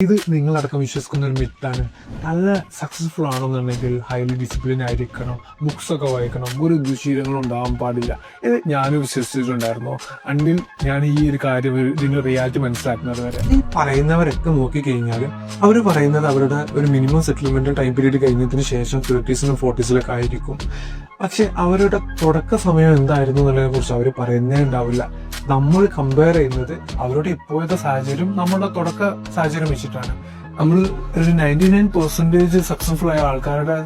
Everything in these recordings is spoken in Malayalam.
ഇത് നിങ്ങളടക്കം വിശ്വസിക്കുന്ന ഒരു മിത്താണ്. നല്ല സക്സസ്ഫുൾ ആണെന്നുണ്ടെങ്കിൽ ഹൈലി ഡിസിപ്ലിൻ ആയിരിക്കണം, ബുക്സ് ഒക്കെ വായിക്കണം, ഒരു ദുശീലങ്ങളും ഉണ്ടാവാൻ പാടില്ല. ഇത് ഞാനും വിശ്വസിച്ചിട്ടുണ്ടായിരുന്നു അണ്ടിൽ ഞാൻ ഈ ഒരു കാര്യം ഇതിന്റെ റിയാലിറ്റി മനസ്സിലാക്കുന്നത് വരെ. ഈ പറയുന്നവരൊക്കെ നോക്കിക്കഴിഞ്ഞാൽ അവർ പറയുന്നത് അവരുടെ ഒരു മിനിമം സെറ്റിൽമെന്റ് ടൈം പീരീഡ് കഴിഞ്ഞതിന് ശേഷം 30s 40s ആയിരിക്കും. പക്ഷെ അവരുടെ തുടക്ക സമയം എന്തായിരുന്നു എന്നുള്ളതിനെ കുറിച്ച് അവർ പറയുന്നേ ഉണ്ടാവില്ല. നമ്മൾ കമ്പയർ ചെയ്യുന്നത് അവരുടെ ഇപ്പോഴത്തെ സാഹചര്യം നമ്മുടെ തുടക്ക സാഹചര്യം വെച്ചിട്ടാണ്. നമ്മൾ ഒരു 99% സക്സസ്ഫുൾ ആയ ആൾക്കാരുടെ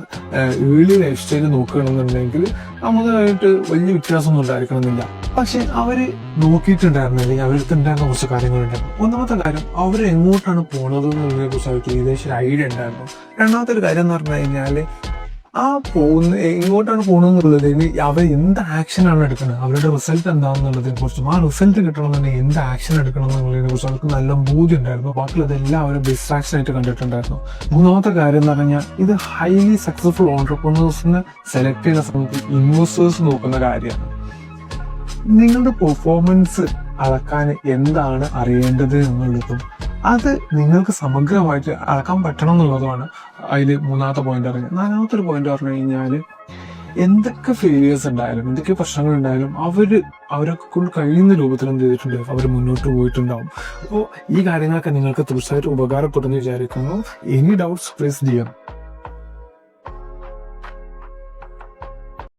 ഏർലി ലൈഫ് സ്റ്റൈൽ നോക്കുകയാണെന്നുണ്ടെങ്കിൽ നമുക്കായിട്ട് വലിയ വ്യത്യാസമൊന്നും ഉണ്ടായിരിക്കണമെന്നില്ല. പക്ഷെ അവര് നോക്കിയിട്ടുണ്ടായിരുന്നില്ലെങ്കിൽ അവർക്ക് ഉണ്ടായിരുന്ന കുറച്ച് കാര്യങ്ങളുണ്ടായിരുന്നു. ഒന്നാമത്തെ കാര്യം അവർ എങ്ങോട്ടാണ് പോണത് എന്നതിനെ കുറിച്ച് അവർക്ക് ഏകദേശം ഒരു ഐഡിയ ഉണ്ടായിരുന്നു. രണ്ടാമത്തെ ഒരു കാര്യം എന്ന് പറഞ്ഞു കഴിഞ്ഞാല് എങ്ങോട്ടാണ് പോകുന്നതെന്നുള്ളതിന് അവർ എന്ത് ആക്ഷനാണ് എടുക്കുന്നത്, അവരുടെ റിസൾട്ട് എന്താണെന്നുള്ളതിനെ കുറിച്ചും ആ റിസൾട്ട് കിട്ടണമെന്നുണ്ടെങ്കിൽ എന്ത് ആക്ഷൻ എടുക്കണം എന്നുള്ളതിനെ കുറിച്ച് അവർക്ക് നല്ല ബോധ്യം ഉണ്ടായിരുന്നു. ബാക്കിയുള്ളതെല്ലാം അവർ ഡിസ്ട്രാക്ഷൻ ആയിട്ട് കണ്ടിട്ടുണ്ടായിരുന്നു. മൂന്നാമത്തെ കാര്യം എന്ന് പറഞ്ഞാൽ ഇത് ഹൈലി സക്സസ്ഫുൾ ഓൺടർപ്രനേഴ്സിനെ സെലക്ട് ചെയ്യുന്ന സമയത്ത് ഇൻവെസ്റ്റേഴ്സ് നോക്കുന്ന കാര്യമാണ്. നിങ്ങളുടെ പെർഫോമൻസ് അളക്കാൻ എന്താണ് അറിയേണ്ടത് എന്നുള്ളതും അത് നിങ്ങൾക്ക് സമഗ്രമായിട്ട് അളക്കാൻ പറ്റണം എന്നുള്ളതുമാണ് അതിൽ മൂന്നാമത്തെ പോയിന്റ് അറിഞ്ഞത്. നാലാമത്തെ ഒരു പോയിന്റ് പറഞ്ഞു കഴിഞ്ഞാൽ എന്തൊക്കെ ഫെയിലിയേഴ്സ് ഉണ്ടായാലും എന്തൊക്കെ പ്രശ്നങ്ങൾ ഉണ്ടായാലും അവരൊക്കെ കൊണ്ട് കഴിയുന്ന രൂപത്തിൽ എന്ത് ചെയ്തിട്ടുണ്ട്, അവർ മുന്നോട്ട് പോയിട്ടുണ്ടാവും. അപ്പോൾ ഈ കാര്യങ്ങളൊക്കെ നിങ്ങൾക്ക് തീർച്ചയായിട്ടും ഉപകാരപ്പെടുമെന്ന് വിചാരിക്കുന്നു. Any doubts please DM.